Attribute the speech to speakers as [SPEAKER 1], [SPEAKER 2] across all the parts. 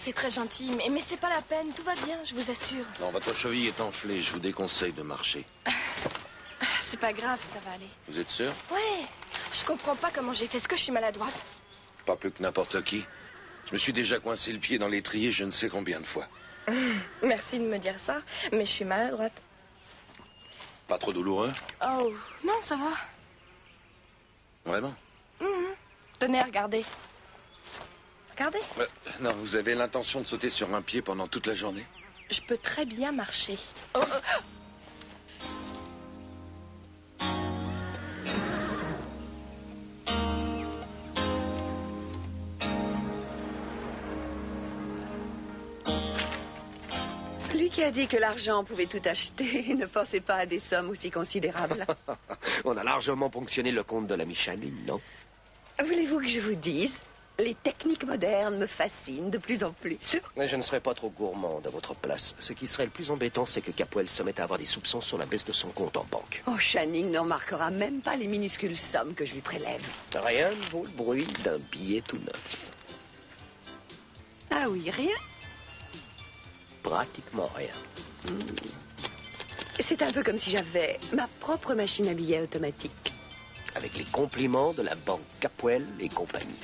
[SPEAKER 1] c'est très gentil, mais c'est pas la peine. Tout va bien, je vous assure.
[SPEAKER 2] Non, votre cheville est enflée. Je vous déconseille de marcher.
[SPEAKER 1] C'est pas grave, ça va aller.
[SPEAKER 2] Vous êtes sûr?
[SPEAKER 1] Ouais. Je comprends pas comment j'ai fait. Est-ce que je suis maladroite?
[SPEAKER 2] Pas plus que n'importe qui. Je me suis déjà coincé le pied dans l'étrier je ne sais combien de fois.
[SPEAKER 1] Merci de me dire ça, mais je suis maladroite.
[SPEAKER 2] Pas trop douloureux?
[SPEAKER 1] Oh, non, ça va.
[SPEAKER 2] Vraiment?
[SPEAKER 1] Tenez, regardez. Regardez.
[SPEAKER 2] Non, vous avez l'intention de sauter sur un pied pendant toute la journée?
[SPEAKER 1] Je peux très bien marcher. Oh,
[SPEAKER 3] Celui qui a dit que l'argent pouvait tout acheter ne pensait pas à des sommes aussi considérables.
[SPEAKER 4] On a largement ponctionné le compte de la Micheline, non?
[SPEAKER 3] Voulez-vous que je vous dise? Les techniques modernes me fascinent de plus en plus.
[SPEAKER 4] Mais je ne serais pas trop gourmand à votre place. Ce qui serait le plus embêtant, c'est que Capwell se mette à avoir des soupçons sur la baisse de son compte en banque.
[SPEAKER 3] Oh, Channing ne remarquera même pas les minuscules sommes que je lui prélève.
[SPEAKER 4] Rien ne vaut le bruit d'un billet tout neuf.
[SPEAKER 3] Ah oui, rien?
[SPEAKER 4] Pratiquement rien.
[SPEAKER 3] C'est un peu comme si j'avais ma propre machine à billets automatique.
[SPEAKER 4] Avec les compliments de la banque Capwell et compagnie.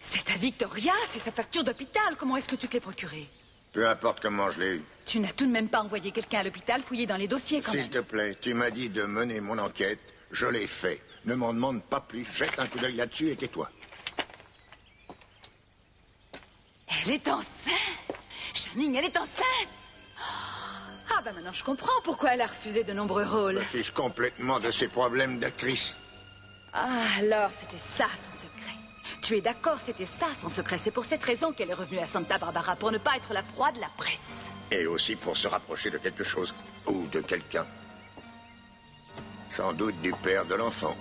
[SPEAKER 5] C'est à Victoria, c'est sa facture d'hôpital. Comment est-ce que tu te l'es procurée?
[SPEAKER 6] Peu importe comment je l'ai eu.
[SPEAKER 5] Tu n'as tout de même pas envoyé quelqu'un à l'hôpital fouiller dans les dossiers quand même.
[SPEAKER 6] S'il te plaît, tu m'as dit de mener mon enquête. Je l'ai fait. Ne m'en demande pas plus. Jette un coup d'œil là-dessus et tais-toi.
[SPEAKER 5] Elle est enceinte. Channing, elle est enceinte. Ah ben maintenant je comprends pourquoi elle a refusé de nombreux
[SPEAKER 6] Je
[SPEAKER 5] rôles.
[SPEAKER 6] me fiche complètement de ses problèmes d'actrice.
[SPEAKER 5] Ah alors c'était ça son secret. Tu es d'accord, c'était ça son secret. C'est pour cette raison qu'elle est revenue à Santa Barbara, pour ne pas être la proie de la presse.
[SPEAKER 6] Et aussi pour se rapprocher de quelque chose. Ou de quelqu'un. Sans doute du père de l'enfant.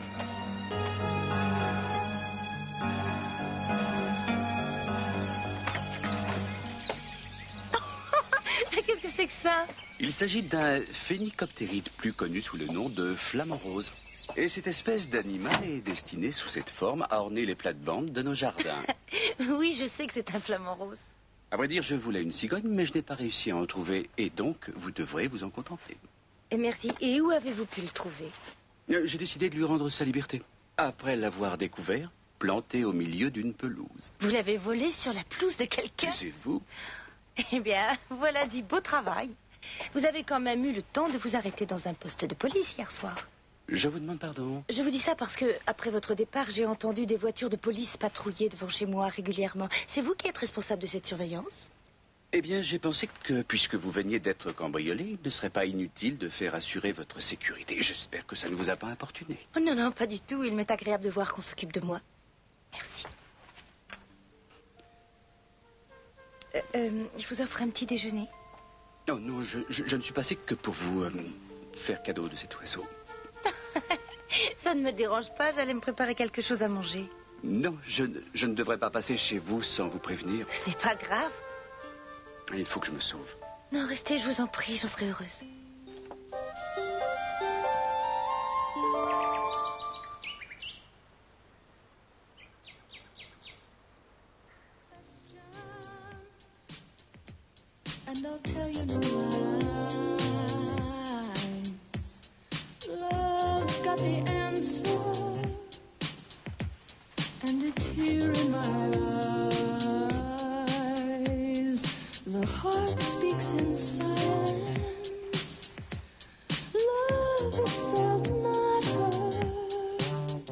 [SPEAKER 5] Qu'est-ce que c'est que ça?
[SPEAKER 7] Il s'agit d'un phénicoptéride plus connu sous le nom de flamant rose. Et cette espèce d'animal est destinée sous cette forme à orner les plates-bandes de nos jardins.
[SPEAKER 5] Oui, je sais que c'est un flamant rose.
[SPEAKER 7] À vrai dire, je voulais une cigogne, mais je n'ai pas réussi à en trouver. Et donc, vous devrez vous en contenter.
[SPEAKER 5] Et merci. Et où avez-vous pu le trouver?
[SPEAKER 7] J'ai décidé de lui rendre sa liberté. Après l'avoir découvert, planté au milieu d'une pelouse.
[SPEAKER 5] Vous l'avez volé sur la pelouse de quelqu'un?
[SPEAKER 7] C'est vous?
[SPEAKER 5] Eh bien, voilà du beau travail. Vous avez quand même eu le temps de vous arrêter dans un poste de police hier soir.
[SPEAKER 7] Je vous demande pardon.
[SPEAKER 5] Je vous dis ça parce que, après votre départ, j'ai entendu des voitures de police patrouiller devant chez moi régulièrement. C'est vous qui êtes responsable de cette surveillance?
[SPEAKER 7] Eh bien, j'ai pensé que, puisque vous veniez d'être cambriolé, il ne serait pas inutile de faire assurer votre sécurité. J'espère que ça ne vous a pas importuné.
[SPEAKER 5] Oh non, non, pas du tout. Il m'est agréable de voir qu'on s'occupe de moi. Merci. Je vous offre un petit déjeuner.
[SPEAKER 7] Oh non, je ne suis passé que pour vous faire cadeau de cet oiseau.
[SPEAKER 5] Ça ne me dérange pas, j'allais me préparer quelque chose à manger.
[SPEAKER 7] Non, je ne devrais pas passer chez vous sans vous prévenir.
[SPEAKER 5] C'est pas grave.
[SPEAKER 7] Il faut que je me sauve.
[SPEAKER 5] Non, restez, je vous en prie, j'en serai heureuse.
[SPEAKER 8] And I'll tell you no lies. Love's got the answer, and it's here in my eyes. The heart speaks in silence. Love is felt, not heard.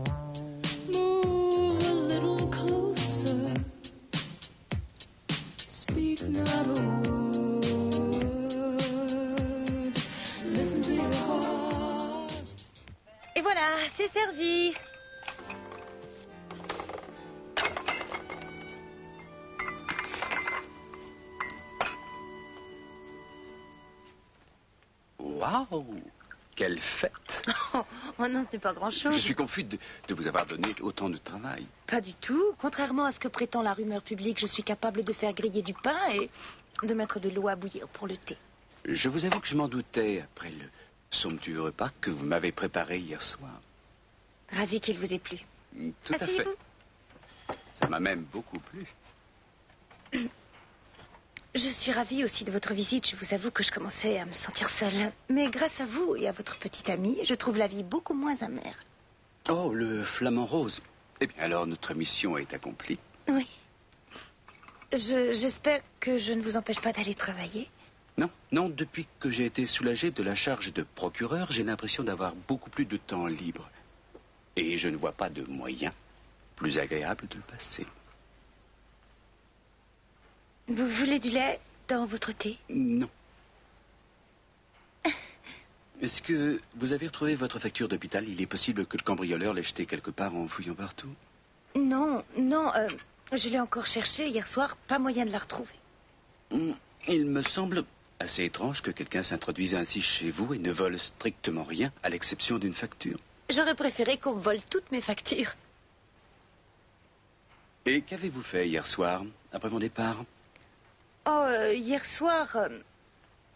[SPEAKER 8] Move a little closer. Speak not a word. Listen to your heart.
[SPEAKER 5] Et voilà, c'est servi.
[SPEAKER 7] Waouh! Quelle fête!
[SPEAKER 5] Oh non, ce n'est pas grand-chose.
[SPEAKER 7] Je suis confus de vous avoir donné autant de travail.
[SPEAKER 5] Pas du tout. Contrairement à ce que prétend la rumeur publique, je suis capable de faire griller du pain et de mettre de l'eau à bouillir pour le thé.
[SPEAKER 7] Je vous avoue que je m'en doutais après somptueux repas que vous m'avez préparé hier soir.
[SPEAKER 9] Ravi qu'il vous ait plu.
[SPEAKER 7] Tout à fait.
[SPEAKER 9] Asseyez-vous.
[SPEAKER 7] Ça m'a même beaucoup plu.
[SPEAKER 9] Je suis ravie aussi de votre visite. Je vous avoue que je commençais à me sentir seule. Mais grâce à vous et à votre petite amie, je trouve la vie beaucoup moins amère.
[SPEAKER 7] Oh, le flamant rose. Eh bien, alors notre mission est accomplie.
[SPEAKER 9] Oui. J'espère que je ne vous empêche pas d'aller travailler.
[SPEAKER 7] Non, non, depuis que j'ai été soulagé de la charge de procureur, j'ai l'impression d'avoir beaucoup plus de temps libre. Et je ne vois pas de moyen plus agréable de le passer.
[SPEAKER 9] Vous voulez du lait dans votre thé?
[SPEAKER 7] Non. Est-ce que vous avez retrouvé votre facture d'hôpital? Il est possible que le cambrioleur l'ait jetée quelque part en fouillant partout.
[SPEAKER 9] Non, je l'ai encore cherchée hier soir, pas moyen de la retrouver.
[SPEAKER 7] Il me semble assez étrange que quelqu'un s'introduise ainsi chez vous et ne vole strictement rien, à l'exception d'une facture.
[SPEAKER 9] J'aurais préféré qu'on me vole toutes mes factures.
[SPEAKER 7] Et qu'avez-vous fait hier soir, après mon départ?
[SPEAKER 9] Oh, hier soir,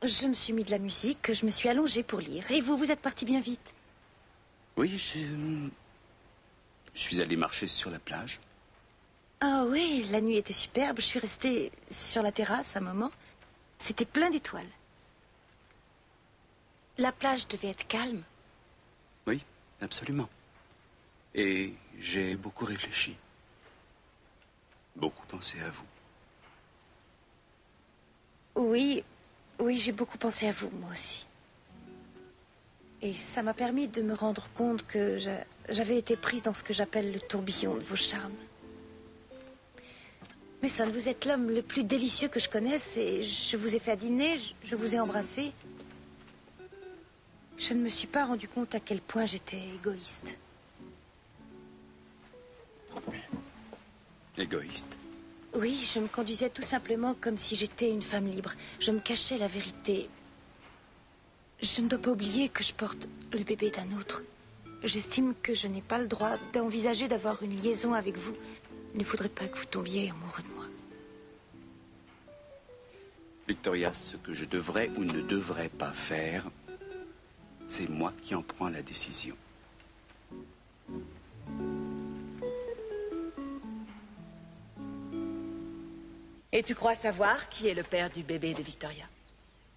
[SPEAKER 9] je me suis mis de la musique, je me suis allongée pour lire. Et vous, vous êtes parti bien vite.
[SPEAKER 7] Oui, je suis allé marcher sur la plage.
[SPEAKER 9] Ah oui, la nuit était superbe. Je suis restée sur la terrasse un moment. C'était plein d'étoiles. La plage devait être calme.
[SPEAKER 7] Oui, absolument. Et j'ai beaucoup réfléchi. Beaucoup pensé à vous.
[SPEAKER 9] Oui, j'ai beaucoup pensé à vous, moi aussi. Et ça m'a permis de me rendre compte que j'avais été prise dans ce que j'appelle le tourbillon de vos charmes. Mason, vous êtes l'homme le plus délicieux que je connaisse et je vous ai fait à dîner, je vous ai embrassé. Je ne me suis pas rendu compte à quel point j'étais égoïste.
[SPEAKER 7] Égoïste?
[SPEAKER 9] Oui, je me conduisais tout simplement comme si j'étais une femme libre. Je me cachais la vérité. Je ne dois pas oublier que je porte le bébé d'un autre. J'estime que je n'ai pas le droit d'envisager d'avoir une liaison avec vous. Il ne faudrait pas que vous tombiez amoureux de moi.
[SPEAKER 7] Victoria, ce que je devrais ou ne devrais pas faire, c'est moi qui en prends la décision.
[SPEAKER 5] Et tu crois savoir qui est le père du bébé de Victoria?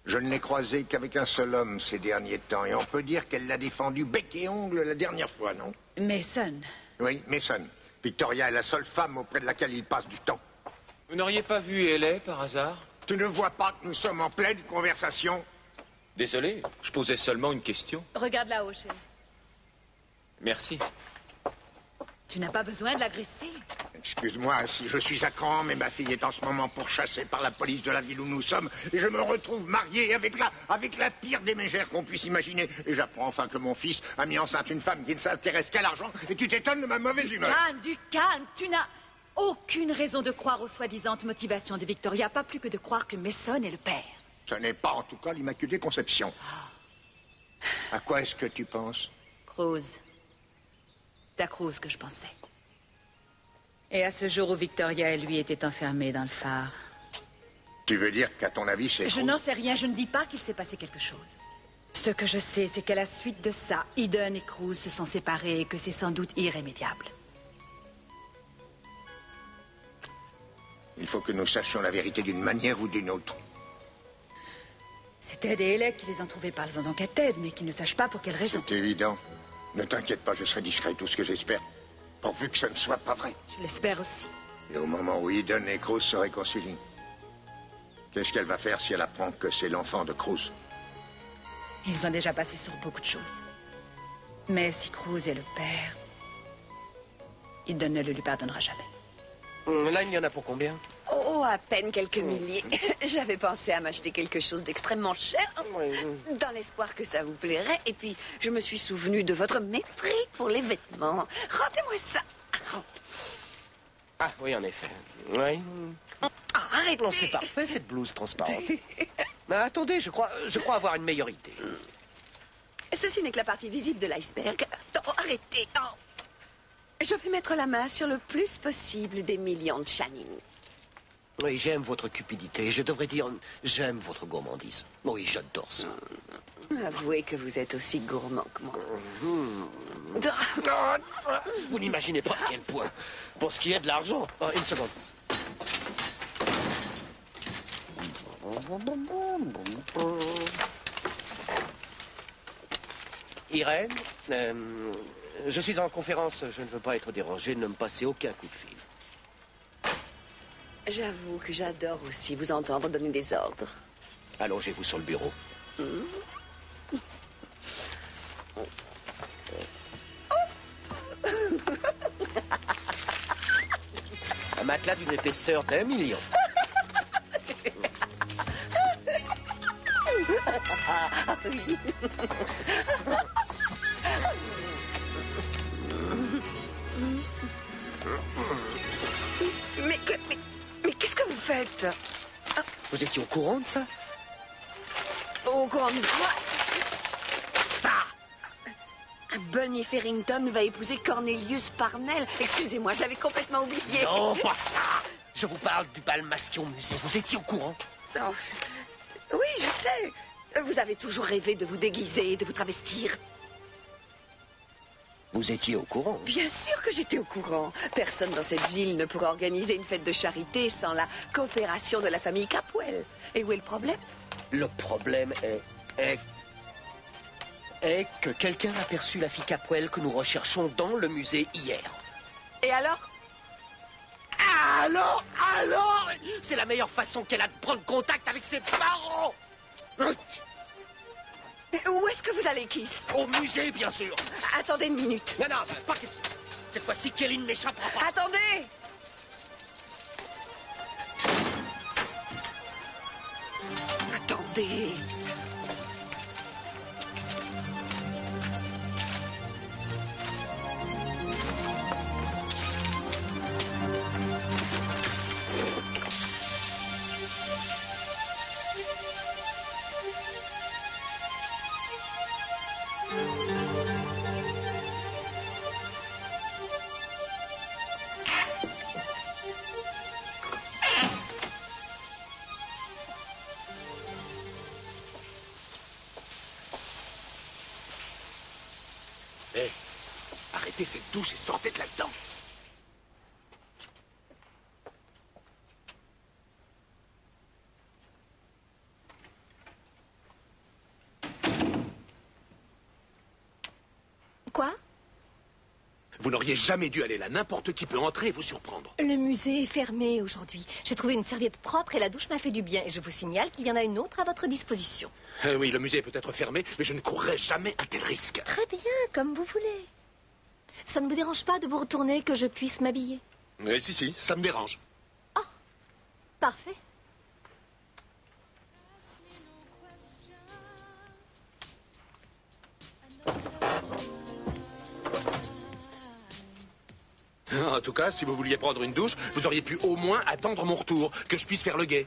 [SPEAKER 6] Je ne l'ai croisée qu'avec un seul homme ces derniers temps, et on peut dire qu'elle l'a défendu bec et ongle la dernière fois, non?
[SPEAKER 5] Mason.
[SPEAKER 6] Oui, Mason. Victoria est la seule femme auprès de laquelle il passe du temps.
[SPEAKER 10] Vous n'auriez pas vu Ellie par hasard?
[SPEAKER 6] Tu ne vois pas que nous sommes en pleine conversation?
[SPEAKER 10] Désolé, je posais seulement une question.
[SPEAKER 5] Regarde là-haut, chérie.
[SPEAKER 10] Merci.
[SPEAKER 5] Tu n'as pas besoin de l'agresser.
[SPEAKER 6] Excuse-moi si je suis à cran, mais ma fille est en ce moment pourchassée par la police de la ville où nous sommes, et je me retrouve marié avec la pire des mégères qu'on puisse imaginer. Et j'apprends enfin que mon fils a mis enceinte une femme qui ne s'intéresse qu'à l'argent, et tu t'étonnes de ma mauvaise humeur.
[SPEAKER 5] Du calme. Tu n'as aucune raison de croire aux soi-disant motivations de Victoria, pas plus que de croire que Mason est le père.
[SPEAKER 6] Ce n'est pas en tout cas l'Immaculée Conception. À quoi est-ce que tu penses?
[SPEAKER 5] Cruz. C'est à Cruz que je pensais. Et à ce jour où Victoria et lui étaient enfermés dans le phare.
[SPEAKER 6] Tu veux dire qu'à ton avis, c'est...
[SPEAKER 5] Je n'en sais rien, je ne dis pas qu'il s'est passé quelque chose. Ce que je sais, c'est qu'à la suite de ça, Eden et Cruz se sont séparés et que c'est sans doute irrémédiable.
[SPEAKER 6] Il faut que nous sachions la vérité d'une manière ou d'une autre.
[SPEAKER 5] C'est Ted et Elec qui les ont trouvés, parlez-en donc à Ted, mais qui ne sachent pas pour quelle raison.
[SPEAKER 6] C'est évident. Ne t'inquiète pas, je serai discret, tout ce que j'espère. Pourvu que ce ne soit pas vrai.
[SPEAKER 5] Je l'espère aussi.
[SPEAKER 6] Et au moment où Eden et Cruz se réconcilient, qu'est-ce qu'elle va faire si elle apprend que c'est l'enfant de Cruz?
[SPEAKER 5] Ils ont déjà passé sur beaucoup de choses. Mais si Cruz est le père, Eden ne le lui pardonnera jamais.
[SPEAKER 4] Là, il y en a pour combien?
[SPEAKER 3] Oh, à peine quelques milliers. J'avais pensé à m'acheter quelque chose d'extrêmement cher, dans l'espoir que ça vous plairait. Et puis, je me suis souvenu de votre mépris pour les vêtements. Rendez-moi ça.
[SPEAKER 4] Ah, oui, en effet. Oui.
[SPEAKER 3] Arrêtez.
[SPEAKER 4] Non, c'est parfait, cette blouse transparente. Mais attendez, je crois avoir une meilleure idée.
[SPEAKER 3] Ceci n'est que la partie visible de l'iceberg. Oh, arrêtez. Oh. Je vais mettre la main sur le plus possible des millions de Channing.
[SPEAKER 4] Oui, j'aime votre cupidité. Je devrais dire, j'aime votre gourmandise. Oui, j'adore ça.
[SPEAKER 3] Avouez que vous êtes aussi gourmand que moi.
[SPEAKER 4] Vous n'imaginez pas à quel point. Pour ce qui est de l'argent... Oh, une seconde. Irène, je suis en conférence. Je ne veux pas être dérangé. Ne me passez aucun coup de fil.
[SPEAKER 3] J'avoue que j'adore aussi vous entendre donner des ordres.
[SPEAKER 4] Allongez-vous sur le bureau. Un matelas d'une épaisseur d'1 million.
[SPEAKER 3] Mais qu'est-ce que vous faites?
[SPEAKER 4] Vous étiez au courant de ça?
[SPEAKER 3] Au courant de quoi? Ça! Bunny Farrington va épouser Cornelius Parnell. Excusez-moi, je l'avais complètement oublié.
[SPEAKER 4] Non, pas ça! Je vous parle du bal masqué au musée. Vous étiez au courant?
[SPEAKER 3] Oh. Oui, je sais. Vous avez toujours rêvé de vous déguiser, de vous travestir.
[SPEAKER 4] Vous étiez au courant?
[SPEAKER 3] Bien sûr que j'étais au courant. Personne dans cette ville ne pourrait organiser une fête de charité sans la coopération de la famille Capwell. Et où est le problème?
[SPEAKER 4] Le problème est que quelqu'un a aperçu la fille Capwell que nous recherchons dans le musée hier.
[SPEAKER 3] Et alors?
[SPEAKER 4] Alors? C'est la meilleure façon qu'elle a de prendre contact avec ses parents.
[SPEAKER 3] Où est-ce que vous allez, Kiss?
[SPEAKER 4] Au musée, bien sûr.
[SPEAKER 3] Attendez une minute.
[SPEAKER 4] Non, pas question. Cette fois-ci, Kelly ne m'échappera pas.
[SPEAKER 3] Attendez! Attendez.
[SPEAKER 6] Hé, arrêtez cette douche et sortez de là-dedans.
[SPEAKER 9] Quoi?
[SPEAKER 6] Vous n'auriez jamais dû aller là. N'importe qui peut entrer et vous surprendre.
[SPEAKER 9] Le musée est fermé aujourd'hui. J'ai trouvé une serviette propre et la douche m'a fait du bien. Et je vous signale qu'il y en a une autre à votre disposition.
[SPEAKER 6] Oui, le musée est peut-être fermé, mais je ne courrai jamais un tel risque.
[SPEAKER 9] Très bien, comme vous voulez. Ça ne vous dérange pas de vous retourner, que je puisse m'habiller?
[SPEAKER 6] Si, ça me dérange.
[SPEAKER 9] Oh, parfait.
[SPEAKER 6] En tout cas, si vous vouliez prendre une douche, vous auriez pu au moins attendre mon retour, que je puisse faire le guet.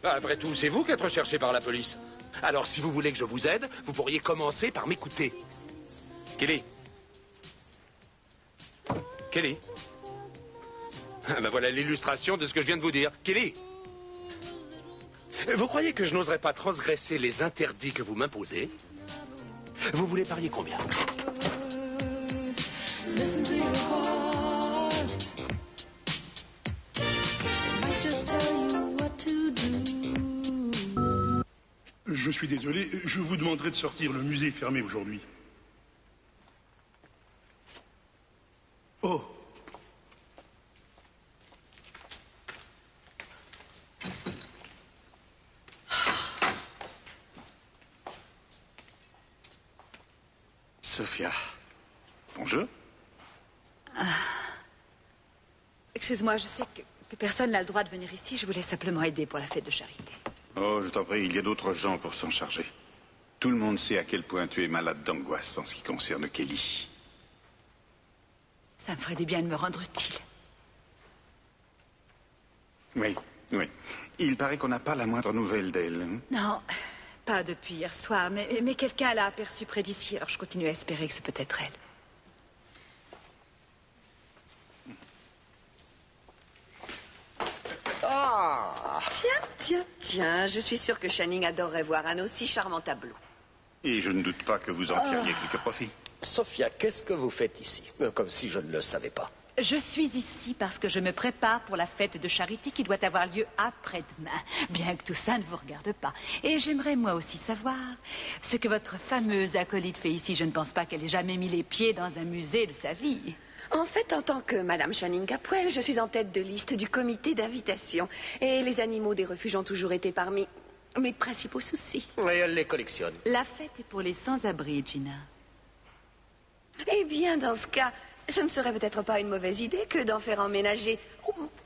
[SPEAKER 6] Après tout, c'est vous qui êtes recherché par la police. Alors, si vous voulez que je vous aide, vous pourriez commencer par m'écouter. Kelly? Kelly? Ben voilà l'illustration de ce que je viens de vous dire. Kelly? Vous croyez que je n'oserais pas transgresser les interdits que vous m'imposez? Vous voulez parier combien?
[SPEAKER 8] Listen to your heart. It might just tell you what to do.
[SPEAKER 11] Je suis désolé, je vous demanderai de sortir. Le musée est fermé aujourd'hui. Oh.
[SPEAKER 12] Sophia. Bonjour.
[SPEAKER 5] Excuse-moi, je sais que personne n'a le droit de venir ici. Je voulais simplement aider pour la fête de charité.
[SPEAKER 12] Oh, je t'en prie, il y a d'autres gens pour s'en charger. Tout le monde sait à quel point tu es malade d'angoisse en ce qui concerne Kelly.
[SPEAKER 5] Ça me ferait du bien de me rendre utile.
[SPEAKER 12] Oui. Il paraît qu'on n'a pas la moindre nouvelle d'elle. Hein?
[SPEAKER 5] Non, pas depuis hier soir, mais quelqu'un l'a aperçue près d'ici, alors je continue à espérer que c'est peut-être elle.
[SPEAKER 3] Tiens, je suis sûre que Channing adorerait voir un aussi charmant tableau.
[SPEAKER 12] Et je ne doute pas que vous en tiriez quelques profits.
[SPEAKER 4] Sophia, qu'est-ce que vous faites ici? Comme si je ne le savais pas.
[SPEAKER 5] Je suis ici parce que je me prépare pour la fête de charité qui doit avoir lieu après-demain, bien que tout ça ne vous regarde pas. Et j'aimerais moi aussi savoir ce que votre fameuse acolyte fait ici. Je ne pense pas qu'elle ait jamais mis les pieds dans un musée de sa vie.
[SPEAKER 3] En fait, en tant que Madame Channing Capwell, je suis en tête de liste du comité d'invitation. Et les animaux des refuges ont toujours été parmi mes principaux soucis.
[SPEAKER 4] Et elle les collectionne.
[SPEAKER 5] La fête est pour les sans-abri, Gina.
[SPEAKER 3] Eh bien, dans ce cas, ce ne serait peut-être pas une mauvaise idée que d'en faire emménager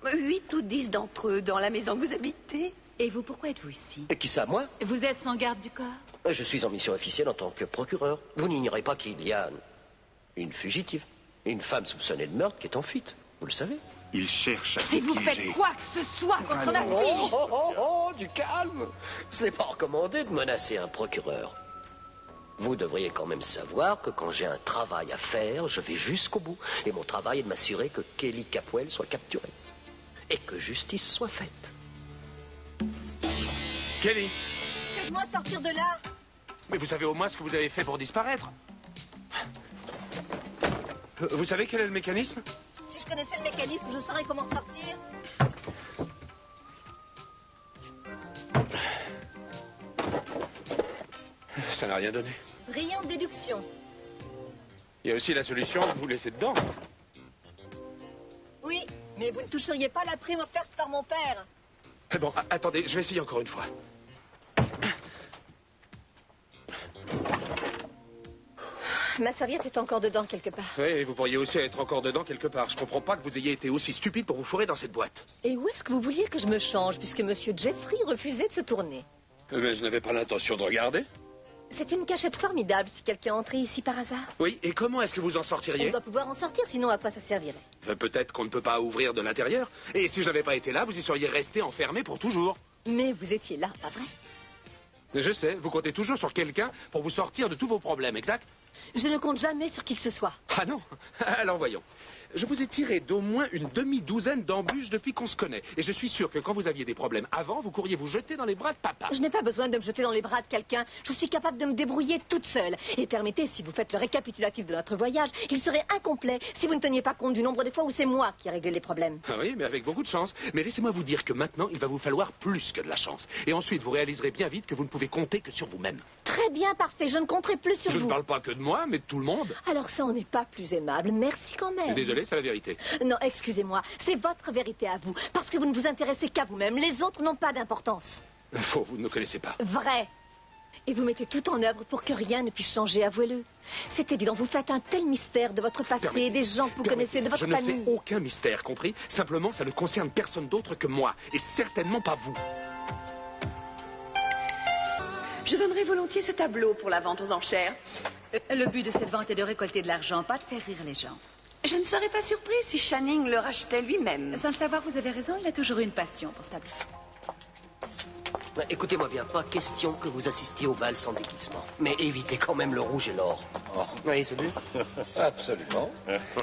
[SPEAKER 3] 8 ou 10 d'entre eux dans la maison que vous habitez.
[SPEAKER 5] Et vous, pourquoi êtes-vous ici?
[SPEAKER 4] Et qui ça, moi?
[SPEAKER 5] Vous êtes son garde du corps?
[SPEAKER 4] Je suis en mission officielle en tant que procureur. Vous n'ignorez pas qu'il y a une fugitive, une femme soupçonnée de meurtre qui est en fuite. Vous le savez.
[SPEAKER 12] Il cherche à
[SPEAKER 5] Si vous faites quoi que ce soit contre ma fille...
[SPEAKER 4] Oh, du calme. Ce n'est pas recommandé de menacer un procureur. Vous devriez quand même savoir que quand j'ai un travail à faire, je vais jusqu'au bout. Et mon travail est de m'assurer que Kelly Capwell soit capturée. Et que justice soit faite.
[SPEAKER 10] Kelly,
[SPEAKER 13] Faites-moi sortir de là.
[SPEAKER 10] mais vous savez au moins ce que vous avez fait pour disparaître. Vous savez quel est le mécanisme?
[SPEAKER 13] Si je connaissais le mécanisme, je saurais comment sortir.
[SPEAKER 10] Ça n'a rien donné.
[SPEAKER 13] Brillante déduction.
[SPEAKER 10] Il y a aussi la solution de vous laisser dedans.
[SPEAKER 13] Oui, mais vous ne toucheriez pas la prime offerte par mon père.
[SPEAKER 10] Bon, attendez, je vais essayer encore une fois.
[SPEAKER 13] Ma serviette est encore dedans quelque part.
[SPEAKER 10] Oui, vous pourriez aussi être encore dedans quelque part. Je comprends pas que vous ayez été aussi stupide pour vous fourrer dans cette boîte.
[SPEAKER 13] Et où est-ce que vous vouliez que je me change, puisque Monsieur Jeffrey refusait de se tourner?
[SPEAKER 2] Mais je n'avais pas l'intention de regarder.
[SPEAKER 13] C'est une cachette formidable si quelqu'un entrait ici par hasard.
[SPEAKER 10] Oui, et comment est-ce que vous en
[SPEAKER 13] On
[SPEAKER 10] sortiriez?
[SPEAKER 13] doit pouvoir en sortir, sinon à quoi ça servirait?
[SPEAKER 10] Peut-être qu'on ne peut pas ouvrir de l'intérieur. Et si je n'avais pas été là, vous y seriez resté enfermé pour toujours.
[SPEAKER 13] Mais vous étiez là, pas vrai?
[SPEAKER 10] Je sais, vous comptez toujours sur quelqu'un pour vous sortir de tous vos problèmes, exact?
[SPEAKER 13] Je ne compte jamais sur qui que ce soit.
[SPEAKER 10] Ah non? Alors voyons. Je vous ai tiré d'au moins une demi-douzaine d'embûches depuis qu'on se connaît. Et je suis sûr que quand vous aviez des problèmes avant, vous courriez vous jeter dans les bras de papa.
[SPEAKER 13] Je n'ai pas besoin de me jeter dans les bras de quelqu'un. Je suis capable de me débrouiller toute seule. Et permettez, si vous faites le récapitulatif de notre voyage, il serait incomplet si vous ne teniez pas compte du nombre de fois où c'est moi qui ai réglé les problèmes.
[SPEAKER 10] Ah oui, mais avec beaucoup de chance. Mais laissez-moi vous dire que maintenant, il va vous falloir plus que de la chance. Et ensuite, vous réaliserez bien vite que vous ne pouvez compter que sur vous-même.
[SPEAKER 13] Très bien, parfait. Je ne compterai plus sur
[SPEAKER 10] Je
[SPEAKER 13] vous.
[SPEAKER 10] ne parle pas que de moi, mais de tout le monde.
[SPEAKER 13] Alors ça, on n'est pas plus aimable. Merci quand même.
[SPEAKER 10] Désolé, c'est la vérité.
[SPEAKER 13] Non, excusez-moi. C'est votre vérité à vous. Parce que vous ne vous intéressez qu'à vous-même. Les autres n'ont pas d'importance.
[SPEAKER 10] Faux, vous ne me connaissez pas.
[SPEAKER 13] Vrai. Et vous mettez tout en œuvre pour que rien ne puisse changer, avouez-le. C'est évident, vous faites un tel mystère de votre passé, des gens que vous connaissez, de votre
[SPEAKER 10] Je ne
[SPEAKER 13] famille.
[SPEAKER 10] fais aucun mystère, compris? Simplement, ça ne concerne personne d'autre que moi. Et certainement pas vous.
[SPEAKER 3] Je donnerais volontiers ce tableau pour la vente aux enchères.
[SPEAKER 5] Le but de cette vente est de récolter de l'argent, pas de faire rire les gens.
[SPEAKER 3] Je ne serais pas surprise si Channing le rachetait lui-même.
[SPEAKER 5] Sans le savoir, vous avez raison, il a toujours eu une passion pour ce tableau.
[SPEAKER 4] Écoutez-moi bien, pas question que vous assistiez au bal sans déguisement. Mais évitez quand même le rouge et l'or. Oui, c'est bien.
[SPEAKER 2] Absolument.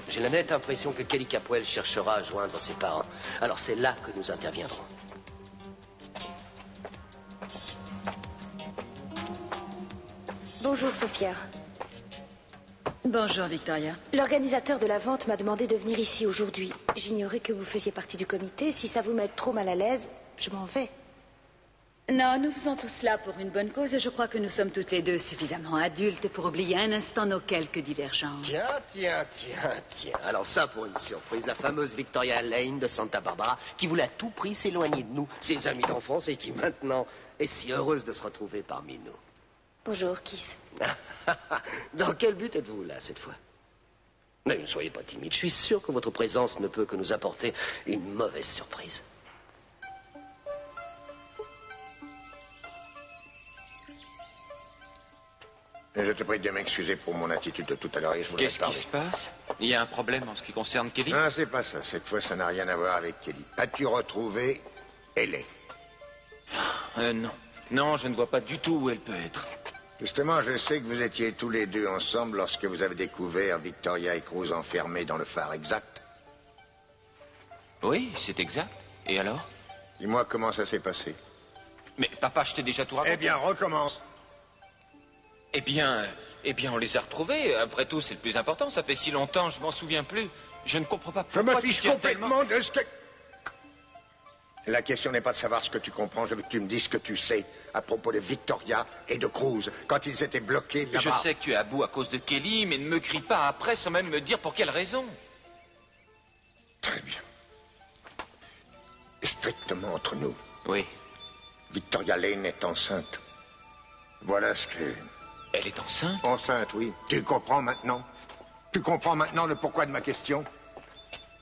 [SPEAKER 4] J'ai la nette impression que Kelly Capwell cherchera à joindre ses parents. Alors c'est là que nous interviendrons.
[SPEAKER 9] Bonjour, Sophia.
[SPEAKER 5] Bonjour, Victoria.
[SPEAKER 9] L'organisateur de la vente m'a demandé de venir ici aujourd'hui. J'ignorais que vous faisiez partie du comité. Si ça vous met trop mal à l'aise, je m'en vais.
[SPEAKER 5] Non, nous faisons tout cela pour une bonne cause et je crois que nous sommes toutes les deux suffisamment adultes pour oublier un instant nos quelques divergences.
[SPEAKER 4] Tiens. Alors ça, pour une surprise, la fameuse Victoria Lane de Santa Barbara, qui voulait à tout prix s'éloigner de nous, ses amis d'enfance, et qui maintenant est si heureuse de se retrouver parmi nous.
[SPEAKER 9] Bonjour, Kiss.
[SPEAKER 4] Dans quel but êtes-vous là, cette fois? Mais ne soyez pas timide. Je suis sûr que votre présence ne peut que nous apporter une mauvaise surprise.
[SPEAKER 6] Je te prie de m'excuser pour mon attitude de tout à l'heure et je voudrais
[SPEAKER 10] Qu'est-ce qui
[SPEAKER 6] parler.
[SPEAKER 10] se passe? Il y a un problème en ce qui concerne Kelly?
[SPEAKER 6] Non, c'est pas ça. Cette fois, ça n'a rien à voir avec Kelly. As-tu retrouvé Ellie?
[SPEAKER 10] Non. Non, je ne vois pas du tout où elle peut être.
[SPEAKER 6] Justement, je sais que vous étiez tous les deux ensemble lorsque vous avez découvert Victoria et Cruz enfermés dans le phare, exact?
[SPEAKER 10] Oui, c'est exact. Et alors?
[SPEAKER 6] Dis-moi comment ça s'est passé.
[SPEAKER 14] Mais papa, je t'ai déjà tout raconté.
[SPEAKER 6] Eh bien, recommence.
[SPEAKER 14] Eh bien, on les a retrouvés. Après tout, c'est le plus important. Ça fait si longtemps, je m'en souviens plus. Je ne comprends pas
[SPEAKER 6] Je
[SPEAKER 14] pourquoi
[SPEAKER 6] me fiche
[SPEAKER 14] tu tiens
[SPEAKER 6] complètement de ce que... La question n'est pas de savoir ce que tu comprends. Je veux que tu me dises ce que tu sais à propos de Victoria et de Cruz quand ils étaient bloqués là-bas.
[SPEAKER 14] Je sais que tu es à bout à cause de Kelly, mais ne me crie pas après sans même me dire pour quelle raison.
[SPEAKER 6] Très bien. Strictement entre nous.
[SPEAKER 14] Oui.
[SPEAKER 6] Victoria Lane est enceinte. Voilà ce que...
[SPEAKER 14] Elle est enceinte?
[SPEAKER 6] Enceinte, oui. Tu comprends maintenant? Tu comprends maintenant le pourquoi de ma question?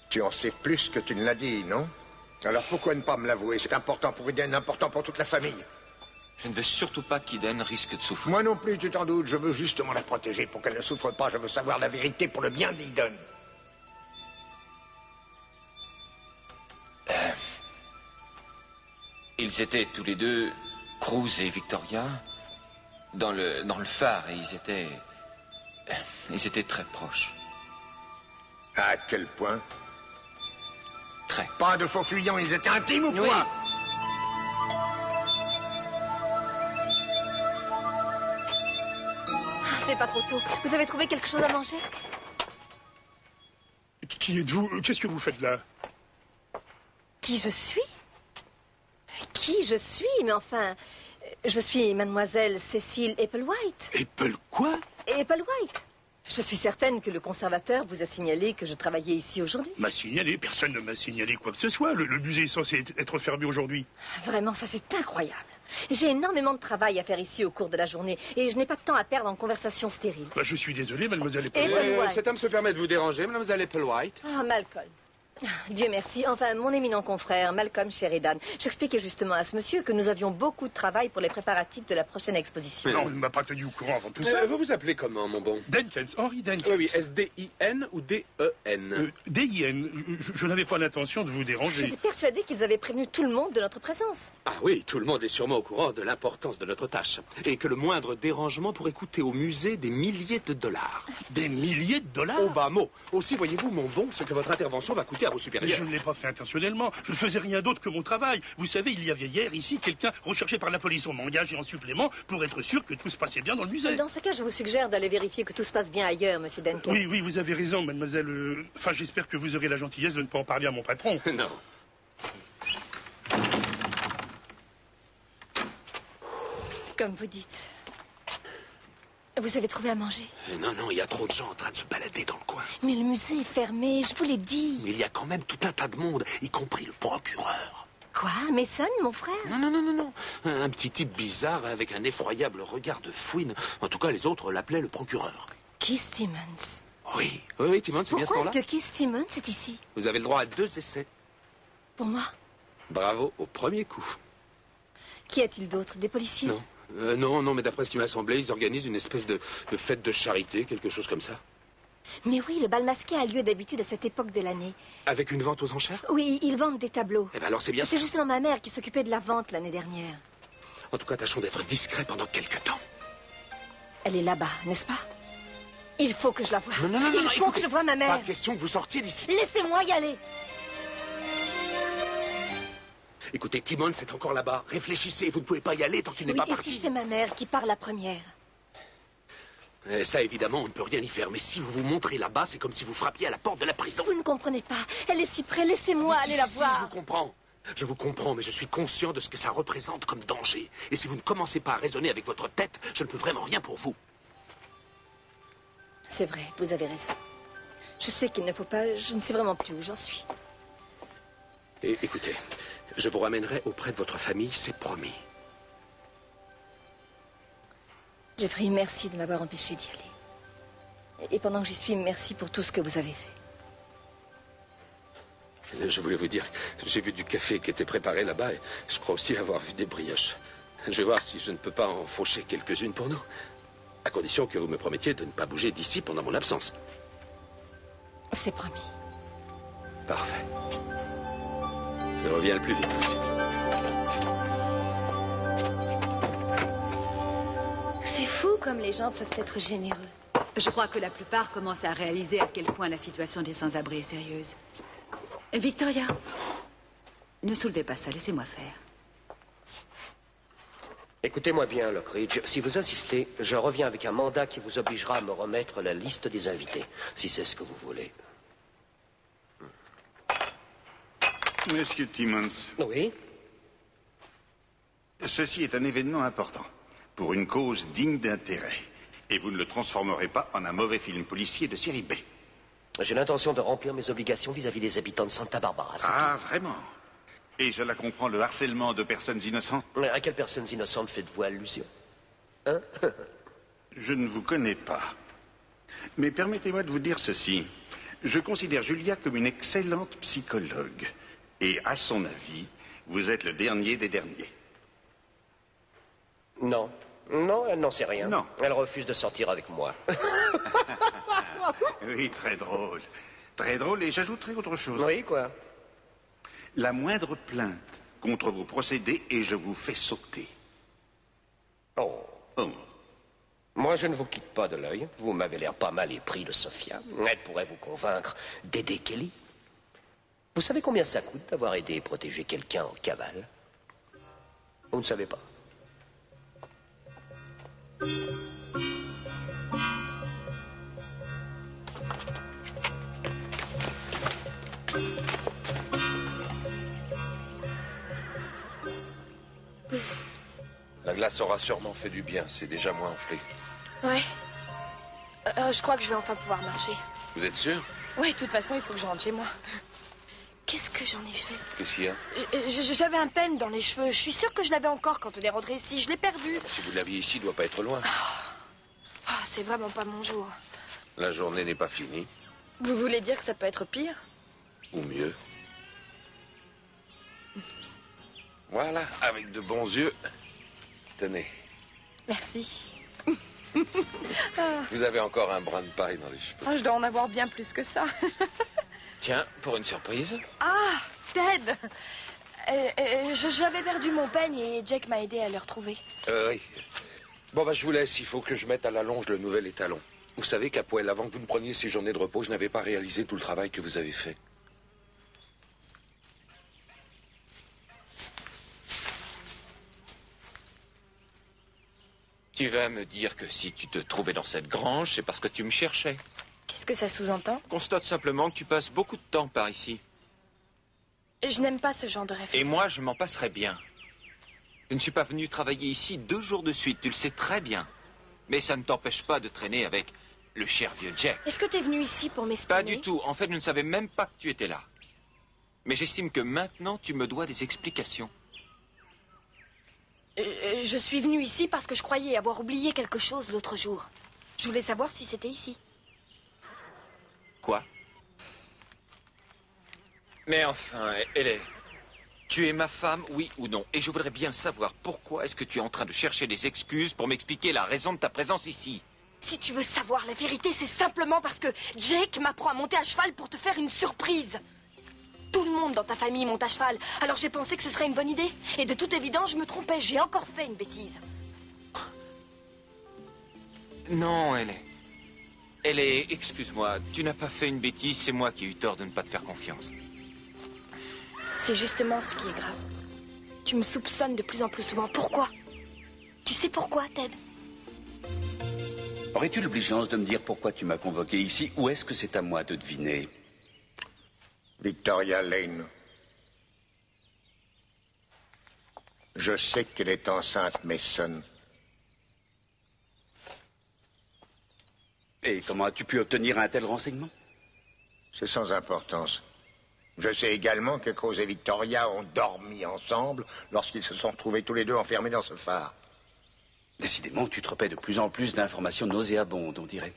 [SPEAKER 6] Tu en sais plus que tu ne l'as dit, non? Alors pourquoi ne pas me l'avouer? C'est important pour Eden, important pour toute la famille.
[SPEAKER 14] Je ne veux surtout pas qu'Eden risque de souffrir.
[SPEAKER 6] Moi non plus, tu t'en doutes. Je veux justement la protéger pour qu'elle ne souffre pas. Je veux savoir la vérité pour le bien d'Eden.
[SPEAKER 14] Ils étaient tous les deux, Cruz et Victoria, dans le phare et ils étaient très proches.
[SPEAKER 6] À quel point?
[SPEAKER 14] Très.
[SPEAKER 6] Pas de faux fuyants, ils étaient intimes ou quoi?
[SPEAKER 13] C'est pas trop tôt. Vous avez trouvé quelque chose à manger?
[SPEAKER 11] Qui êtes-vous? Qu'est-ce que vous faites là?
[SPEAKER 13] Qui je suis? Qui je suis? Mais enfin, je suis mademoiselle Cécile Applewhite.
[SPEAKER 11] Apple quoi?
[SPEAKER 13] Applewhite. Je suis certaine que le conservateur vous a signalé que je travaillais ici aujourd'hui.
[SPEAKER 11] M'a signalé? Personne ne m'a signalé quoi que ce soit. Le musée est censé être fermé aujourd'hui.
[SPEAKER 13] Vraiment, ça c'est incroyable. J'ai énormément de travail à faire ici au cours de la journée et je n'ai pas de temps à perdre en conversation stérile.
[SPEAKER 11] Bah, je suis désolé, mademoiselle
[SPEAKER 13] Applewhite.
[SPEAKER 10] Cet homme se permet de vous déranger, mademoiselle Applewhite?
[SPEAKER 13] Ah, Malcolm. Dieu merci. Enfin, mon éminent confrère, Malcolm Sheridan. J'expliquais justement à ce monsieur que nous avions beaucoup de travail pour les préparatifs de la prochaine exposition.
[SPEAKER 11] Mais non, il ne m'a pas tenu au courant avant tout ça.
[SPEAKER 10] Vous vous appelez comment, mon bon?
[SPEAKER 11] Denkens, Henri Denkens.
[SPEAKER 10] Oui, S-D-I-N ou D-E-N?
[SPEAKER 11] D-I-N. Je n'avais pas l'intention de vous déranger.
[SPEAKER 13] J'étais persuadée qu'ils avaient prévenu tout le monde de notre présence.
[SPEAKER 7] Ah oui, tout le monde est sûrement au courant de l'importance de notre tâche. Et que le moindre dérangement pourrait coûter au musée des milliers de dollars.
[SPEAKER 11] Des milliers de dollars?
[SPEAKER 7] Au bas mot. Aussi, voyez-vous, mon bon, ce que votre intervention va coûter à vos supérieurs.
[SPEAKER 11] Mais je ne l'ai pas fait intentionnellement. Je ne faisais rien d'autre que mon travail. Vous savez, il y avait hier ici quelqu'un recherché par la police. On m'a engagé en supplément pour être sûr que tout se passait bien dans le musée.
[SPEAKER 13] Dans ce cas, je vous suggère d'aller vérifier que tout se passe bien ailleurs, monsieur Denkens.
[SPEAKER 11] Oui, vous avez raison, mademoiselle. Enfin, j'espère que vous aurez la gentillesse de ne pas en parler à mon patron.
[SPEAKER 7] Non.
[SPEAKER 13] Comme vous dites. Vous avez trouvé à manger?
[SPEAKER 7] Non, il y a trop de gens en train de se balader dans le coin.
[SPEAKER 13] Mais le musée est fermé, je vous l'ai dit.
[SPEAKER 7] Mais il y a quand même tout un tas de monde, y compris le procureur.
[SPEAKER 13] Quoi? Mason, mon frère?
[SPEAKER 7] Non. Un petit type bizarre avec un effroyable regard de fouine. En tout cas, les autres l'appelaient le procureur.
[SPEAKER 13] Keith Stevens.
[SPEAKER 7] Oui, Timmons, c'est bien ce
[SPEAKER 13] Pourquoi
[SPEAKER 7] nom-là.
[SPEAKER 13] est-ce que Keith Stevens est ici?
[SPEAKER 7] Vous avez le droit à 2 essais.
[SPEAKER 13] Pour moi?
[SPEAKER 7] Bravo au premier coup.
[SPEAKER 13] Qu'y a-t-il d'autre? Des policiers?
[SPEAKER 7] Non, mais d'après ce qui m'a semblé, ils organisent une espèce de fête de charité, quelque chose comme ça.
[SPEAKER 13] Mais oui, le bal masqué a lieu d'habitude à cette époque de l'année.
[SPEAKER 7] Avec une vente aux enchères?
[SPEAKER 13] Oui, ils vendent des tableaux.
[SPEAKER 7] Eh bien alors c'est bien.
[SPEAKER 13] C'est justement ma mère qui s'occupait de la vente l'année dernière.
[SPEAKER 7] En tout cas, tâchons d'être discrets pendant quelque temps.
[SPEAKER 13] Elle est là-bas, n'est-ce pas? Il faut que je la voie.
[SPEAKER 7] Non,
[SPEAKER 13] Il faut que je voie ma mère.
[SPEAKER 7] Pas question que vous sortiez d'ici.
[SPEAKER 13] Laissez-moi y aller.
[SPEAKER 7] Écoutez, Timmons c'est encore là-bas. Réfléchissez, vous ne pouvez pas y aller tant qu'il n'est pas
[SPEAKER 13] Et
[SPEAKER 7] parti.
[SPEAKER 13] si c'est ma mère qui part la première?
[SPEAKER 7] Ça, évidemment, on ne peut rien y faire. Mais si vous vous montrez là-bas, c'est comme si vous frappiez à la porte de la prison.
[SPEAKER 13] Vous ne comprenez pas. Elle est si près. Laissez-moi aller la voir.
[SPEAKER 7] Je vous comprends. Je vous comprends, mais je suis conscient de ce que ça représente comme danger. Et si vous ne commencez pas à raisonner avec votre tête, je ne peux vraiment rien pour vous.
[SPEAKER 13] C'est vrai, vous avez raison. Je sais qu'il ne faut pas... Je ne sais vraiment plus où j'en suis.
[SPEAKER 7] Et écoutez, je vous ramènerai auprès de votre famille, c'est promis.
[SPEAKER 13] Jeffrey, merci de m'avoir empêché d'y aller. Et pendant que j'y suis, merci pour tout ce que vous avez fait.
[SPEAKER 7] Je voulais vous dire, j'ai vu du café qui était préparé là-bas et je crois aussi avoir vu des brioches. Je vais voir si je ne peux pas en faucher quelques-unes pour nous. À condition que vous me promettiez de ne pas bouger d'ici pendant mon absence.
[SPEAKER 13] C'est promis.
[SPEAKER 7] Parfait. Je reviens le plus vite possible.
[SPEAKER 9] C'est fou comme les gens peuvent être généreux.
[SPEAKER 5] Je crois que la plupart commencent à réaliser à quel point la situation des sans-abri est sérieuse. Victoria, Ne soulevez pas ça, laissez-moi faire.
[SPEAKER 4] Écoutez-moi bien, Lockridge. Si vous insistez, je reviens avec un mandat qui vous obligera à me remettre la liste des invités, si c'est ce que vous voulez.
[SPEAKER 12] Monsieur Timmons.
[SPEAKER 4] Oui?
[SPEAKER 12] Ceci est un événement important, pour une cause digne d'intérêt. Et vous ne le transformerez pas en un mauvais film policier de série B.
[SPEAKER 4] J'ai l'intention de remplir mes obligations vis-à-vis des habitants de Santa Barbara.
[SPEAKER 12] Ah, vraiment? Et cela comprend le harcèlement de personnes innocentes?
[SPEAKER 4] Mais à quelles personnes innocentes faites-vous allusion? Hein?
[SPEAKER 12] Je ne vous connais pas. Mais permettez-moi de vous dire ceci. Je considère Julia comme une excellente psychologue. Et à son avis, vous êtes le dernier des derniers.
[SPEAKER 4] Non. Non, elle n'en sait rien.
[SPEAKER 12] Non.
[SPEAKER 4] Elle refuse de sortir avec moi.
[SPEAKER 12] Oui, très drôle. Très drôle, et j'ajouterai autre chose.
[SPEAKER 4] Oui, quoi?
[SPEAKER 12] La moindre plainte contre vos procédés et je vous fais sauter.
[SPEAKER 4] Oh.
[SPEAKER 12] Oh.
[SPEAKER 4] Moi, je ne vous quitte pas de l'œil. Vous m'avez l'air pas mal épris de Sophia. Elle pourrait vous convaincre d'aider Kelly. Vous savez combien ça coûte d'avoir aidé et protégé quelqu'un en cavale? Vous ne savez pas?
[SPEAKER 2] La glace aura sûrement fait du bien, c'est déjà moins enflé.
[SPEAKER 1] Ouais. Je crois que je vais enfin pouvoir marcher.
[SPEAKER 2] Vous êtes sûr?
[SPEAKER 1] Oui, de toute façon, il faut que je rentre chez moi. Qu'est-ce que j'en ai fait?
[SPEAKER 2] Qu'est-ce qu'il y a?
[SPEAKER 1] J'avais un peigne dans les cheveux. Je suis sûre que je l'avais encore quand on est rentré ici. Je l'ai perdu.
[SPEAKER 2] Si vous l'aviez ici, il doit pas être loin.
[SPEAKER 1] Ah, c'est vraiment pas mon jour.
[SPEAKER 2] La journée n'est pas finie.
[SPEAKER 1] Vous voulez dire que ça peut être pire?
[SPEAKER 2] Ou mieux. Voilà, avec de bons yeux. Tenez.
[SPEAKER 1] Merci.
[SPEAKER 2] Vous avez encore un brin de paille dans les cheveux.
[SPEAKER 1] Je dois en avoir bien plus que ça.
[SPEAKER 14] Tiens, pour une surprise.
[SPEAKER 1] Ah, Ted. J'avais perdu mon peigne et Jack m'a aidé à le retrouver.
[SPEAKER 2] Oui. Bon, bah, je vous laisse. Il faut que je mette à la longe le nouvel étalon. Vous savez qu'à Poel, avant que vous ne preniez ces journées de repos, je n'avais pas réalisé tout le travail que vous avez fait.
[SPEAKER 14] Tu vas me dire que si tu te trouvais dans cette grange, c'est parce que tu me cherchais.
[SPEAKER 1] Qu'est-ce que ça sous-entend?
[SPEAKER 14] Constate simplement que tu passes beaucoup de temps par ici.
[SPEAKER 1] Je n'aime pas ce genre de réflexion.
[SPEAKER 14] Et moi, je m'en passerais bien. Je ne suis pas venu travailler ici 2 jours de suite, tu le sais très bien. Mais ça ne t'empêche pas de traîner avec le cher vieux Jack.
[SPEAKER 1] Est-ce que tu es venu ici pour m'espionner?
[SPEAKER 14] Pas du tout. En fait, je ne savais même pas que tu étais là. Mais j'estime que maintenant, tu me dois des explications.
[SPEAKER 1] Je suis venu ici parce que je croyais avoir oublié quelque chose l'autre jour. Je voulais savoir si c'était ici.
[SPEAKER 14] Quoi? Mais enfin, Hélène, tu es ma femme, oui ou non? Et je voudrais bien savoir pourquoi est-ce que tu es en train de chercher des excuses pour m'expliquer la raison de ta présence ici?
[SPEAKER 1] Si tu veux savoir la vérité, c'est simplement parce que Jake m'apprend à monter à cheval pour te faire une surprise. Tout le monde dans ta famille monte à cheval, alors j'ai pensé que ce serait une bonne idée. Et de toute évidence, je me trompais, j'ai encore fait une bêtise.
[SPEAKER 14] Non, Hélène, excuse-moi, tu n'as pas fait une bêtise, c'est moi qui ai eu tort de ne pas te faire confiance.
[SPEAKER 1] C'est justement ce qui est grave. Tu me soupçonnes de plus en plus souvent. Pourquoi? Tu sais pourquoi, Ted?
[SPEAKER 15] Aurais-tu l'obligeance de me dire pourquoi tu m'as convoqué ici, ou est-ce que c'est à moi de deviner?
[SPEAKER 6] Victoria Lane. Je sais qu'elle est enceinte, Mason.
[SPEAKER 15] Et comment as-tu pu obtenir un tel renseignement?
[SPEAKER 6] C'est sans importance. Je sais également que Croze et Victoria ont dormi ensemble lorsqu'ils se sont retrouvés tous les deux enfermés dans ce phare.
[SPEAKER 15] Décidément, tu te repais de plus en plus d'informations nauséabondes, on dirait.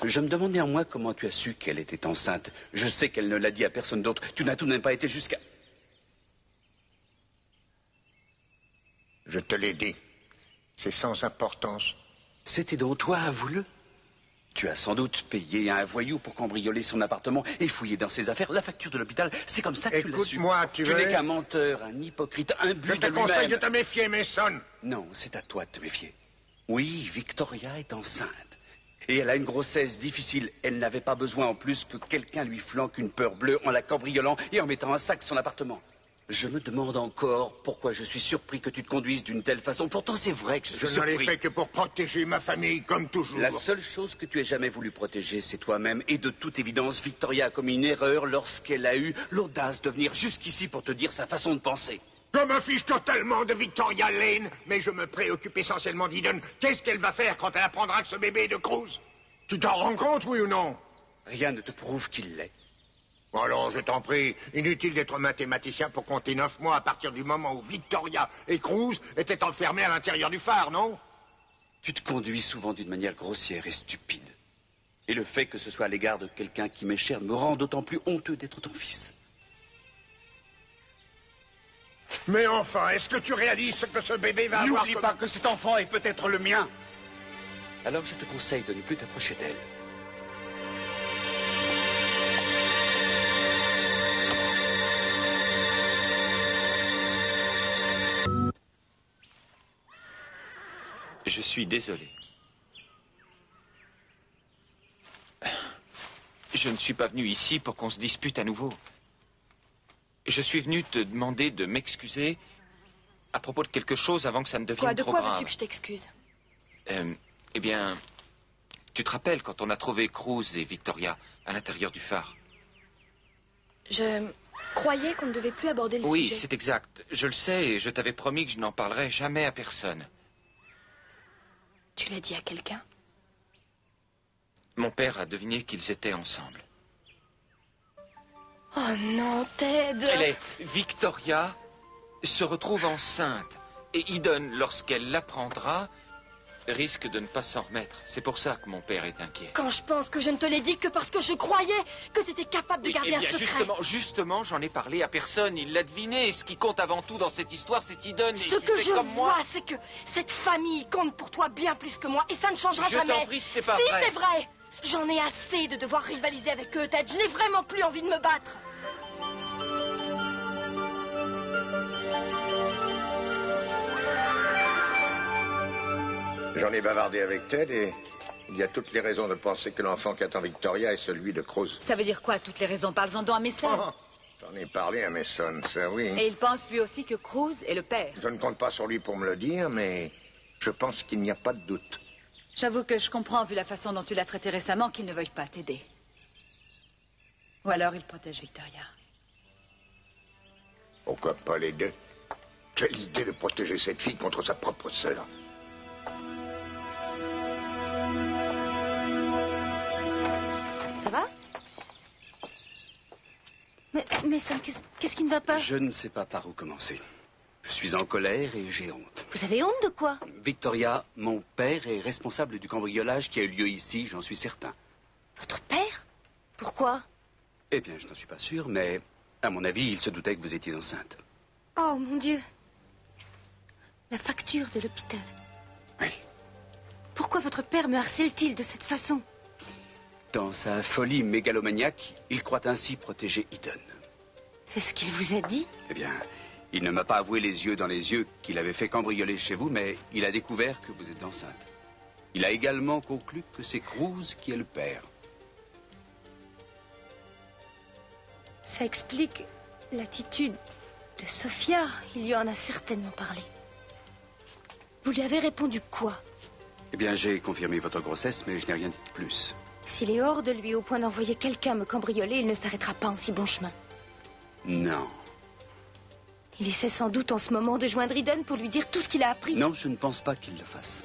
[SPEAKER 15] Je me demande néanmoins comment tu as su qu'elle était enceinte. Je sais qu'elle ne l'a dit à personne d'autre. Tu n'as tout de même pas été jusqu'à...
[SPEAKER 6] Je te l'ai dit. C'est sans importance.
[SPEAKER 15] C'était donc toi, avoue-le. Tu as sans doute payé à un voyou pour cambrioler son appartement et fouiller dans ses affaires. La facture de l'hôpital, c'est comme ça que tu l'as su.
[SPEAKER 6] Écoute-moi, tu
[SPEAKER 15] n'es qu'un menteur, un hypocrite, un but de lui-même.
[SPEAKER 6] Je te conseille de te méfier, Mason.
[SPEAKER 15] Non, c'est à toi de te méfier. Oui, Victoria est enceinte. Et elle a une grossesse difficile. Elle n'avait pas besoin en plus que quelqu'un lui flanque une peur bleue en la cambriolant et en mettant un sac sur son appartement. Je me demande encore pourquoi je suis surpris que tu te conduises d'une telle façon. Pourtant, c'est vrai que je suis surpris.
[SPEAKER 6] Je ne l'ai fait que pour protéger ma famille, comme toujours.
[SPEAKER 15] La seule chose que tu aies jamais voulu protéger, c'est toi-même. Et de toute évidence, Victoria a commis une erreur lorsqu'elle a eu l'audace de venir jusqu'ici pour te dire sa façon de penser.
[SPEAKER 6] Je me fiche totalement de Victoria Lane, mais je me préoccupe essentiellement d'Eden. Qu'est-ce qu'elle va faire quand elle apprendra que ce bébé est de Cruz? Tu t'en rends compte, oui ou non?
[SPEAKER 15] Rien ne te prouve qu'il l'est.
[SPEAKER 6] Alors, je t'en prie, inutile d'être mathématicien pour compter 9 mois à partir du moment où Victoria et Cruz étaient enfermés à l'intérieur du phare, non?
[SPEAKER 15] Tu te conduis souvent d'une manière grossière et stupide. Et le fait que ce soit à l'égard de quelqu'un qui m'est cher me rend d'autant plus honteux d'être ton fils.
[SPEAKER 6] Mais enfin, est-ce que tu réalises que ce bébé va avoir...
[SPEAKER 15] N'oublie pas que cet enfant est peut-être le mien. Alors je te conseille de ne plus t'approcher d'elle.
[SPEAKER 14] Je suis désolé. Je ne suis pas venu ici pour qu'on se dispute à nouveau. Je suis venu te demander de m'excuser à propos de quelque chose avant que ça ne devienne trop grave.
[SPEAKER 1] De quoi veux-tu que je t'excuse?
[SPEAKER 14] Eh bien, tu te rappelles quand on a trouvé Cruz et Victoria à l'intérieur du phare?
[SPEAKER 1] Je croyais qu'on ne devait plus aborder le sujet.
[SPEAKER 14] Oui, c'est exact. Je le sais et je t'avais promis que je n'en parlerais jamais à personne.
[SPEAKER 1] Tu l'as dit à quelqu'un?
[SPEAKER 14] Mon père a deviné qu'ils étaient ensemble.
[SPEAKER 1] Oh non, Ted!
[SPEAKER 14] Victoria se retrouve enceinte. Et Eden, lorsqu'elle l'apprendra, risque de ne pas s'en remettre. C'est pour ça que mon père est inquiet.
[SPEAKER 1] Quand je pense que je ne te l'ai dit que parce que je croyais que tu étais capable de garder un secret.
[SPEAKER 14] Justement, j'en ai parlé à personne. Il l'a deviné. Ce qui compte avant tout dans cette histoire, c'est Eden.
[SPEAKER 1] Ce que je vois, c'est que cette famille compte pour toi bien plus que moi. Et ça ne changera jamais.
[SPEAKER 14] Je t'en prie, c'est pas
[SPEAKER 1] vrai.
[SPEAKER 14] vrai.
[SPEAKER 1] Si, c'est vrai. J'en ai assez de devoir rivaliser avec eux, Ted. Je n'ai vraiment plus envie de me battre.
[SPEAKER 6] J'en ai bavardé avec Ted et il y a toutes les raisons de penser que l'enfant qu'attend Victoria est celui de Cruz.
[SPEAKER 5] Ça veut dire quoi, toutes les raisons? Parle-en donc à Mason.
[SPEAKER 6] Oh, j'en ai parlé à Mason, ça oui.
[SPEAKER 5] Et il pense lui aussi que Cruz est le père.
[SPEAKER 6] Je ne compte pas sur lui pour me le dire, mais je pense qu'il n'y a pas de doute.
[SPEAKER 5] J'avoue que je comprends, vu la façon dont tu l'as traité récemment, qu'il ne veuille pas t'aider. Ou alors il protège Victoria.
[SPEAKER 6] Pourquoi pas les deux? Quelle idée de protéger cette fille contre sa propre sœur.
[SPEAKER 9] Ça va? Mais Mason, qu'est-ce qui ne va pas?
[SPEAKER 15] Je ne sais pas par où commencer. Je suis en colère et j'ai honte.
[SPEAKER 9] Vous avez honte de quoi?
[SPEAKER 15] Victoria, mon père est responsable du cambriolage qui a eu lieu ici, j'en suis certain.
[SPEAKER 9] Votre père? Pourquoi?
[SPEAKER 15] Eh bien, je n'en suis pas sûr, mais à mon avis, il se doutait que vous étiez enceinte.
[SPEAKER 9] Oh, mon Dieu. La facture de l'hôpital.
[SPEAKER 15] Oui.
[SPEAKER 9] Pourquoi votre père me harcèle-t-il de cette façon?
[SPEAKER 15] Dans sa folie mégalomaniaque, il croit ainsi protéger Eden.
[SPEAKER 9] C'est ce qu'il vous a dit?
[SPEAKER 15] Eh bien, il ne m'a pas avoué les yeux dans les yeux qu'il avait fait cambrioler chez vous, mais il a découvert que vous êtes enceinte. Il a également conclu que c'est Cruz qui est le père.
[SPEAKER 9] Ça explique l'attitude de Sophia. Il lui en a certainement parlé. Vous lui avez répondu quoi?
[SPEAKER 15] Eh bien, j'ai confirmé votre grossesse, mais je n'ai rien dit de plus.
[SPEAKER 9] S'il est hors de lui au point d'envoyer quelqu'un me cambrioler, il ne s'arrêtera pas en si bon chemin.
[SPEAKER 15] Non.
[SPEAKER 9] Il essaie sans doute en ce moment de joindre Eden pour lui dire tout ce qu'il a appris.
[SPEAKER 15] Non, je ne pense pas qu'il le fasse.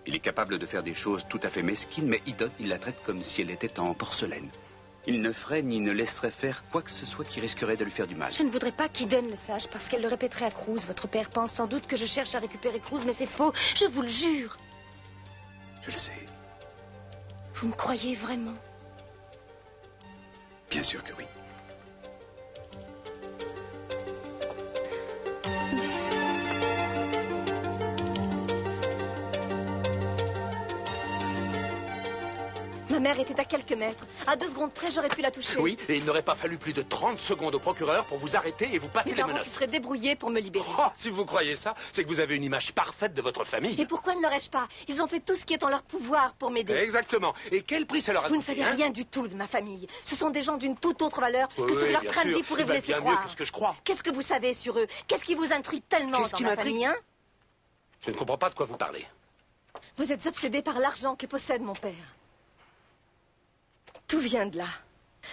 [SPEAKER 15] Il est capable de faire des choses tout à fait mesquines, mais Eden, il la traite comme si elle était en porcelaine. Il ne ferait ni ne laisserait faire quoi que ce soit qui risquerait de lui faire du mal.
[SPEAKER 9] Je ne voudrais pas qu'Eden le sache, parce qu'elle le répéterait à Cruz. Votre père pense sans doute que je cherche à récupérer Cruz, mais c'est faux. Je vous le jure.
[SPEAKER 15] Je le sais.
[SPEAKER 9] Vous me croyez vraiment?
[SPEAKER 15] Bien sûr que oui.
[SPEAKER 13] Ma mère était à quelques mètres. À 2 secondes près, j'aurais pu la toucher.
[SPEAKER 10] Oui, et il n'aurait pas fallu plus de 30 secondes au procureur pour vous arrêter et vous passer
[SPEAKER 13] Mes
[SPEAKER 10] les
[SPEAKER 13] parents
[SPEAKER 10] menottes.
[SPEAKER 13] se seraient débrouillés pour me libérer.
[SPEAKER 10] Oh, si vous croyez ça, c'est que vous avez une image parfaite de votre famille.
[SPEAKER 13] Et pourquoi ne l'aurais-je pas? Ils ont fait tout ce qui est en leur pouvoir pour m'aider.
[SPEAKER 10] Exactement. Et quel prix ça leur a
[SPEAKER 13] Vous ne
[SPEAKER 10] coûté,
[SPEAKER 13] savez
[SPEAKER 10] hein?
[SPEAKER 13] rien du tout de ma famille. Ce sont des gens d'une toute autre valeur
[SPEAKER 10] Oui,
[SPEAKER 13] que ce que leur
[SPEAKER 10] bien
[SPEAKER 13] train de
[SPEAKER 10] sûr.
[SPEAKER 13] vie pourrait
[SPEAKER 10] Ils
[SPEAKER 13] vous
[SPEAKER 10] valent
[SPEAKER 13] laisser
[SPEAKER 10] bien mieux
[SPEAKER 13] croire.
[SPEAKER 10] que ce que je crois.
[SPEAKER 13] Qu'est-ce que vous savez sur eux? Qu'est-ce qui vous intrigue tellement
[SPEAKER 10] Qu'est-ce
[SPEAKER 13] dans
[SPEAKER 10] qui
[SPEAKER 13] ma
[SPEAKER 10] m'intrigue?
[SPEAKER 13] famille, hein?
[SPEAKER 10] Je ne comprends pas de quoi vous parlez.
[SPEAKER 13] Vous êtes obsédé par l'argent que possède mon père. Tout vient de là.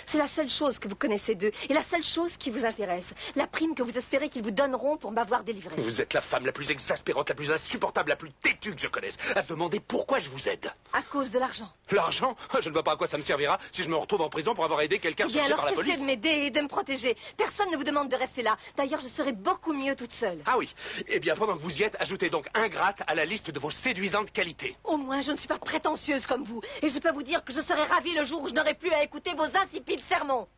[SPEAKER 13] C'est la seule chose que vous connaissez d'eux et la seule chose qui vous intéresse. La prime que vous espérez qu'ils vous donneront pour m'avoir délivré.
[SPEAKER 10] Vous êtes la femme la plus exaspérante, la plus insupportable, la plus têtue que je connaisse. À se demander pourquoi je vous aide.
[SPEAKER 13] À cause de l'argent.
[SPEAKER 10] L'argent? Je ne vois pas à quoi ça me servira si je me retrouve en prison pour avoir aidé quelqu'un
[SPEAKER 13] Eh bien,
[SPEAKER 10] cherché
[SPEAKER 13] alors
[SPEAKER 10] par la
[SPEAKER 13] cessez
[SPEAKER 10] police.
[SPEAKER 13] de m'aider et de me protéger. Personne ne vous demande de rester là. D'ailleurs, je serais beaucoup mieux toute seule.
[SPEAKER 10] Ah oui. Eh bien, pendant que vous y êtes, ajoutez donc ingrate à la liste de vos séduisantes qualités.
[SPEAKER 13] Au moins, je ne suis pas prétentieuse comme vous. Et je peux vous dire que je serai ravie le jour où je n'aurai plus à écouter vos insipides sermons.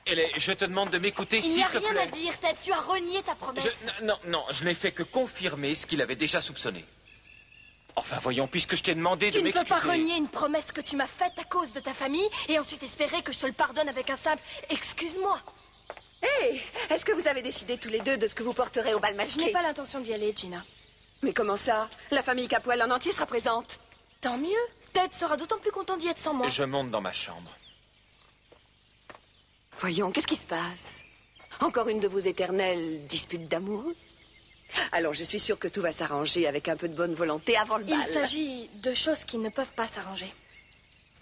[SPEAKER 14] Ellie, je te demande de m'écouter,
[SPEAKER 1] Il
[SPEAKER 14] s'il
[SPEAKER 1] n'y a
[SPEAKER 14] te
[SPEAKER 1] rien
[SPEAKER 14] plaît.
[SPEAKER 1] à dire, Ted. Tu as renié ta promesse.
[SPEAKER 14] Non, je n'ai fait que confirmer ce qu'il avait déjà soupçonné. Enfin, voyons, puisque je t'ai demandé de
[SPEAKER 1] Tu ne peux
[SPEAKER 14] m'excuser.
[SPEAKER 1] pas renier une promesse que tu m'as faite à cause de ta famille et ensuite espérer que je te le pardonne avec un simple « excuse-moi ».
[SPEAKER 3] Hé, est-ce que vous avez décidé tous les deux de ce que vous porterez au bal
[SPEAKER 1] Je
[SPEAKER 3] masqué?
[SPEAKER 1] n'ai pas l'intention d'y aller, Gina.
[SPEAKER 3] Mais comment ça? La famille Capoel en entier sera présente.
[SPEAKER 1] Tant mieux. Ted sera d'autant plus content d'y être sans moi.
[SPEAKER 14] Je monte dans ma chambre.
[SPEAKER 3] Voyons, qu'est-ce qui se passe? Encore une de vos éternelles disputes d'amoureux? Alors, je suis sûre que tout va s'arranger avec un peu de bonne volonté avant le bal.
[SPEAKER 1] Il s'agit de choses qui ne peuvent pas s'arranger.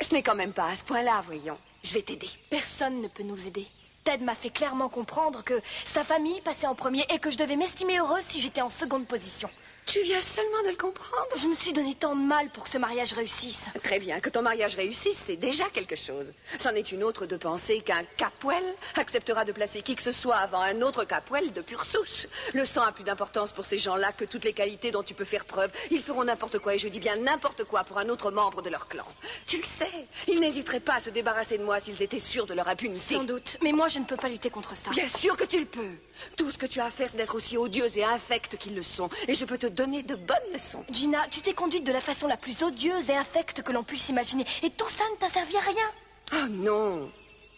[SPEAKER 3] Ce n'est quand même pas à ce point-là, voyons. Je vais t'aider.
[SPEAKER 1] Personne ne peut nous aider. Ted m'a fait clairement comprendre que sa famille passait en premier et que je devais m'estimer heureuse si j'étais en seconde position.
[SPEAKER 3] Tu viens seulement de le comprendre?
[SPEAKER 1] Je me suis donné tant de mal pour que ce mariage réussisse.
[SPEAKER 3] Très bien, que ton mariage réussisse, c'est déjà quelque chose. C'en est une autre de penser qu'un Capoel acceptera de placer qui que ce soit avant un autre Capoel de pure souche. Le sang a plus d'importance pour ces gens-là que toutes les qualités dont tu peux faire preuve. Ils feront n'importe quoi, et je dis bien n'importe quoi, pour un autre membre de leur clan. Tu le sais, ils n'hésiteraient pas à se débarrasser de moi s'ils étaient sûrs de leur impunité.
[SPEAKER 1] Sans doute, mais moi je ne peux pas lutter contre ça.
[SPEAKER 3] Bien sûr que tu le peux. Tout ce que tu as à faire, c'est d'être aussi odieuse et infecte qu'ils le sont. Et je peux te donner de bonnes leçons.
[SPEAKER 1] Gina, tu t'es conduite de la façon la plus odieuse et infecte que l'on puisse imaginer. Et tout ça ne t'a servi à rien.
[SPEAKER 3] Oh non,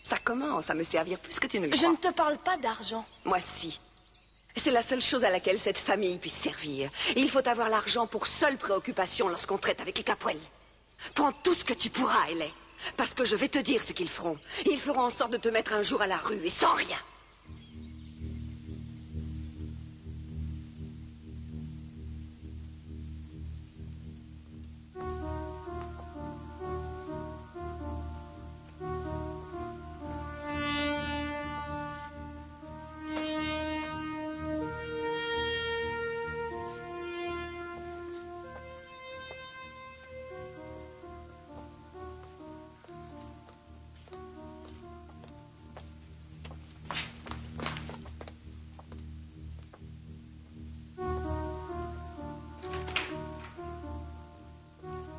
[SPEAKER 3] ça commence à me servir plus que tu ne le
[SPEAKER 1] Je
[SPEAKER 3] crois.
[SPEAKER 1] ne te parle pas d'argent.
[SPEAKER 3] Moi, si. C'est la seule chose à laquelle cette famille puisse servir. Et il faut avoir l'argent pour seule préoccupation lorsqu'on traite avec les Capoel. Prends tout ce que tu pourras, Ellie. Parce que je vais te dire ce qu'ils feront. Ils feront en sorte de te mettre un jour à la rue et sans rien.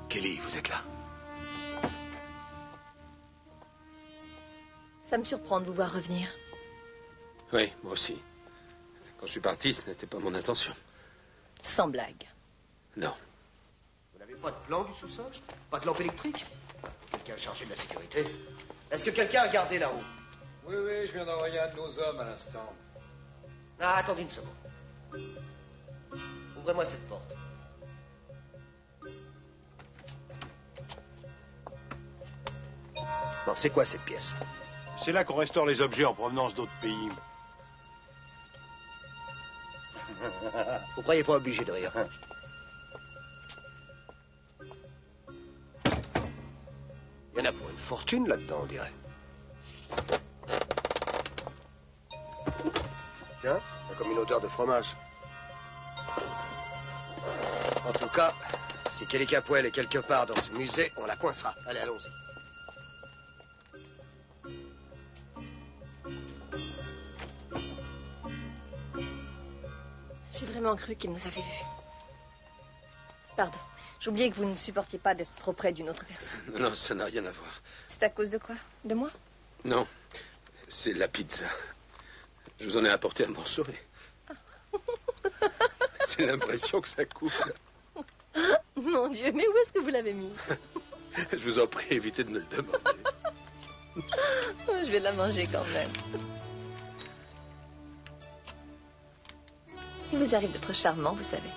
[SPEAKER 10] Kelly, vous êtes là.
[SPEAKER 13] Ça me surprend de vous voir revenir.
[SPEAKER 7] Oui, moi aussi. Quand je suis parti, ce n'était pas mon intention.
[SPEAKER 13] Sans blague.
[SPEAKER 7] Non.
[SPEAKER 4] Vous n'avez pas de plan du sous-sol? Pas de lampe électrique? Quelqu'un chargé de la sécurité? Est-ce que quelqu'un a gardé là-haut?
[SPEAKER 2] Oui, je viens d'envoyer un de nos hommes à l'instant.
[SPEAKER 4] Ah, attendez une seconde. Ouvrez-moi cette porte. Bon, c'est quoi cette pièce?
[SPEAKER 16] C'est là qu'on restaure les objets en provenance d'autres pays.
[SPEAKER 4] Vous croyez pas obligé de rire? Il y en a pour une fortune là-dedans, on dirait.
[SPEAKER 17] comme une odeur de fromage. En tout cas, si Kelly Capwell est quelque part dans ce musée, on la coincera. Allez, allons-y.
[SPEAKER 13] J'ai vraiment cru qu'il nous avait vus. Pardon. J'oubliais que vous ne supportiez pas d'être trop près d'une autre personne.
[SPEAKER 7] Non, ça n'a rien à voir.
[SPEAKER 13] C'est à cause de quoi? De moi?
[SPEAKER 7] Non, c'est la pizza. Je vous en ai apporté un morceau et... J'ai l'impression que ça coule.
[SPEAKER 13] Mon Dieu, mais où est-ce que vous l'avez mis?
[SPEAKER 7] Je vous en prie, évitez de me le demander.
[SPEAKER 13] Oh, je vais la manger quand même. Il vous arrive d'être charmant, vous savez.